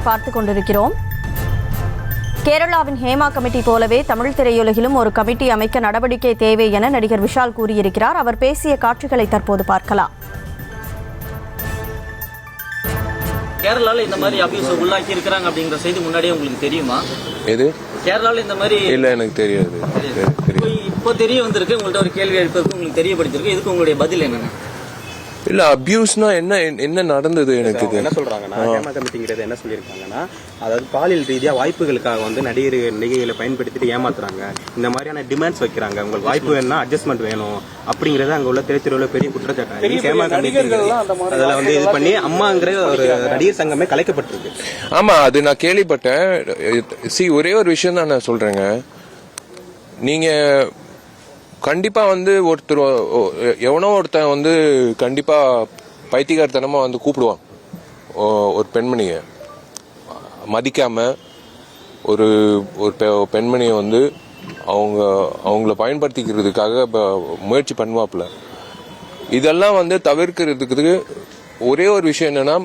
பார்த்துக் கொண்டிருக்கிறோம். கேரளாவின் ஹேமா கமிட்டி போலவே தமிழ் திரையுலகிலும் ஒரு கமிட்டி அமைக்க நடவடிக்கை தேவை என நடிகர் விஷால் கூறியிருக்கிறார். அவர் பேசிய காட்சிகளை தற்போது பார்க்கலாம். கேரளால இந்த மாதிரி அபியூஸ் உள்ளாக்கி இருக்காங்க அப்படிங்கிற செய்தி முன்னாடியே உங்களுக்கு தெரியுமா? எது கேரளால இந்த மாதிரி இல்ல, எனக்கு தெரியாது. இப்போ தெரிய வந்திருக்கு. உங்கள்ட்ட ஒரு கேள்வி எழுப்பதற்கு உங்களுக்கு தெரியப்படுத்திருக்கு. இதுக்கு உங்களுடைய பதில் என்னன்னு? இல்ல, அபியூஸ்னா என்ன நடந்தது எனக்கு என்ன சொல்றாங்கன்னா, ஹேமா கமிட்டிங்கிறது என்ன சொல்லியிருக்காங்கன்னா, அதாவது பாலியல் ரீதியா வாய்ப்புகளுக்காக வந்து நடிகைகளை பயன்படுத்திட்டு ஏமாத்துறாங்க. இந்த மாதிரியான டிமாண்ட்ஸ் வைக்கிறாங்க. உங்களுக்கு வாய்ப்பு வேணும்னா அட்ஜஸ்ட்மெண்ட் வேணும் அப்படிங்கறது அங்க உள்ள திரைத்துறையில பெரிய குற்றச்சாட்டு. ஹேமா கமிட்டி அதுல வந்து இது பண்ணி அம்மாங்கிற ஒரு நடிகர் சங்கமே கலைக்கப்பட்டிருக்கு. ஆமா, அது நான் கேள்விப்பட்டேன். ஒரே ஒரு விஷயம் தான் நான் சொல்றேங்க. நீங்க கண்டிப்பா வந்து ஒருத்தர் எவனோ ஒருத்தன் வந்து கண்டிப்பா பைத்தியக்காரத்தனமா வந்து கூப்பிடுவான். ஒரு பெண்மணிய மதிக்காம ஒரு பெண்மணியை வந்து அவங்கள பயன்படுத்திக்கிறதுக்காக முயற்சி பண்ணுவாப்புல. இதெல்லாம் வந்து தவிர்க்கிறதுக்கு ஒரே ஒரு விஷயம் என்னன்னா,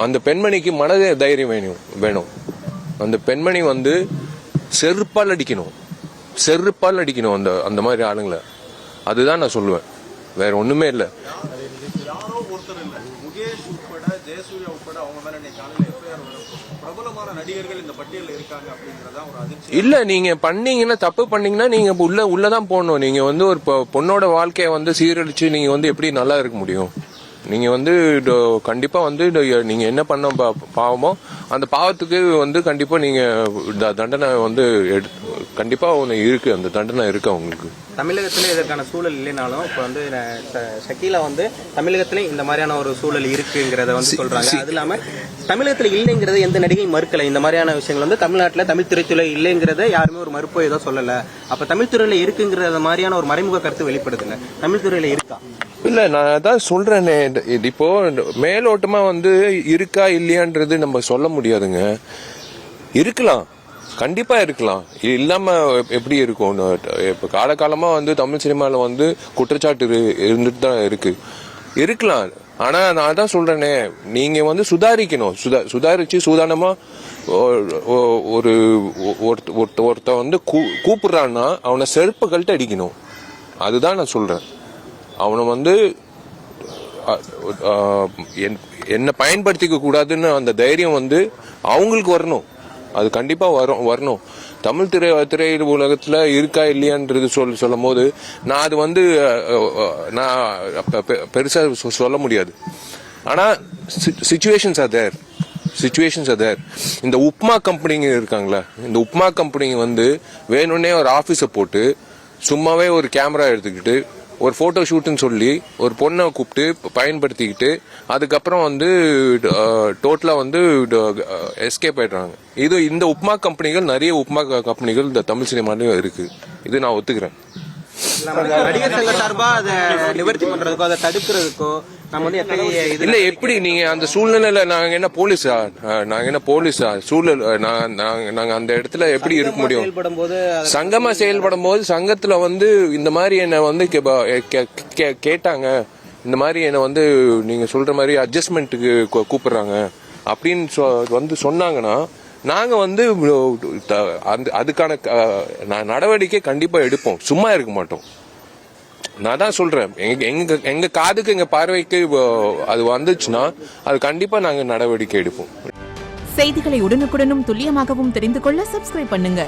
அந்த பெண்மணிக்கு மன தைரியம் வேணும். அந்த பெண்மணி வந்து செருப்பால் அடிக்கணும் அந்த மாதிரி ஆளுங்களை. அதுதான் நான் சொல்லுவேன், வேற ஒண்ணுமே இல்லை. இல்ல, நீங்க பண்ணீங்கன்னா தப்பு பண்ணீங்கன்னா நீங்க உள்ளதான் போடணும். நீங்க வந்து ஒரு பொண்ணோட வாழ்க்கைய வந்து சீரழிச்சு நீங்க வந்து எப்படி நல்லா இருக்க முடியும்? நீங்க வந்து கண்டிப்பா வந்து நீங்க என்ன பண்ண பாவமோ அந்த பாவத்துக்கு வந்து கண்டிப்பா நீங்க தண்டனை வந்து கண்டிப்பா ஒண்ணு இருக்கு. அந்த தண்டனை இருக்கு அவங்களுக்கு. தமிழகத்துல இதற்கான சூழல் இல்லைனாலும் இப்ப வந்து ஷக்கீலா வந்து தமிழகத்துல இந்த மாதிரியான ஒரு சூழல் இருக்குங்கிறத வந்து சொல்றாங்க. அது இல்லாம தமிழகத்துல இல்லைங்கிறத எந்த நடிகையும் மறுக்கல. இந்த மாதிரியான விஷயங்கள் வந்து தமிழ்நாட்டுல தமிழ் திரைத்துறை இல்லைங்கிறத யாருமே ஒரு மறுப்போ ஏதோ சொல்லல. அப்ப தமிழ் துறையில இருக்குங்கிறத மாதிரியான ஒரு மறைமுக கருத்து வெளிப்படுதுங்க. தமிழ் துறையில இருக்கா? இல்ல, நான் அதான் சொல்றேனே. இப்போ மேலோட்டமா வந்து இருக்கா இல்லையான்றது நம்ம சொல்ல முடியாதுங்க. இருக்கலாம், கண்டிப்பா இருக்கலாம். இல்லாம எப்படி இருக்கும்? இப்ப காலகாலமா வந்து தமிழ் சினிமால வந்து குற்றச்சாட்டு இருந்துட்டு தான் இருக்கலாம். ஆனா நான் தான் சொல்றேனே, நீங்க வந்து சுதாரிச்சு சூதானமா ஒருத்த வந்து கூப்பிடுறான்னா அவனை செருப்பு கழட்ட அடிக்கணும். அதுதான் நான் சொல்றேன். அவனை வந்து என்ன பயன்படுத்திக்க கூடாதுன்னு அந்த தைரியம் வந்து அவங்களுக்கு வரணும். அது கண்டிப்பா வரணும். தமிழ் திரை உலகத்துல இருக்கா இல்லையான்றது சொல்லும் போது நான் அது வந்து நான் பெருசா சொல்ல முடியாது. ஆனா சிச்சுவேஷன்ஸ் ஆர் தேர். இந்த உப்மா கம்பெனிங்க இருக்காங்களா, இந்த உப்மா கம்பெனிங்க வந்து வேணும்னே ஒரு ஆபீஸ போட்டு சும்மாவே ஒரு கேமரா எடுத்துக்கிட்டு ஒரு போட்டோ ஷூட்னு சொல்லி ஒரு பொண்ணை கூப்பிட்டு பயன்படுத்திக்கிட்டு அதுக்கப்புறம் வந்து டோட்டலா வந்து எஸ்கேப் ஆயிடுறாங்க. இந்த உப்மா கம்பெனிகள், நிறைய உப்மா கம்பெனிகள் இந்த தமிழ் சினிமாலையும் இருக்கு. இது நான் ஒத்துக்கிறேன். நடிகர் சங்க சார்பா அதை நிவர்த்தி பண்றதுக்கோ அதை தடுக்கிறதுக்கோ நம்ம வந்து இல்ல, எப்படி நீங்க அந்த சூழ்நிலையில நாங்க என்ன போலீஸா சூழல் நாங்க அந்த இடத்துல எப்படி இருக்க முடியும்? சங்கமா செயல்படும் போது சங்கத்துல வந்து இந்த மாதிரி என்ன வந்து கேட்டாங்க, இந்த மாதிரி என்ன வந்து நீங்க சொல்ற மாதிரி அட்ஜஸ்ட்மெண்ட்டுக்கு கூப்பிடுறாங்க அப்படின்னு வந்து சொன்னாங்கன்னா நாங்க வந்து அதுக்கான நடவடிக்கை கண்டிப்பா எடுப்போம். சும்மா இருக்க மாட்டோம். நான் தான் சொல்றேன், எங்க காதுக்கு எங்க பார்வைக்கு அது வந்துச்சுன்னா அது கண்டிப்பா நாங்க நடவடிக்கை எடுப்போம். செய்திகளை உடனுக்குடனும் துல்லியமாகவும் தெரிந்து கொள்ள சப்ஸ்கிரைப் பண்ணுங்க.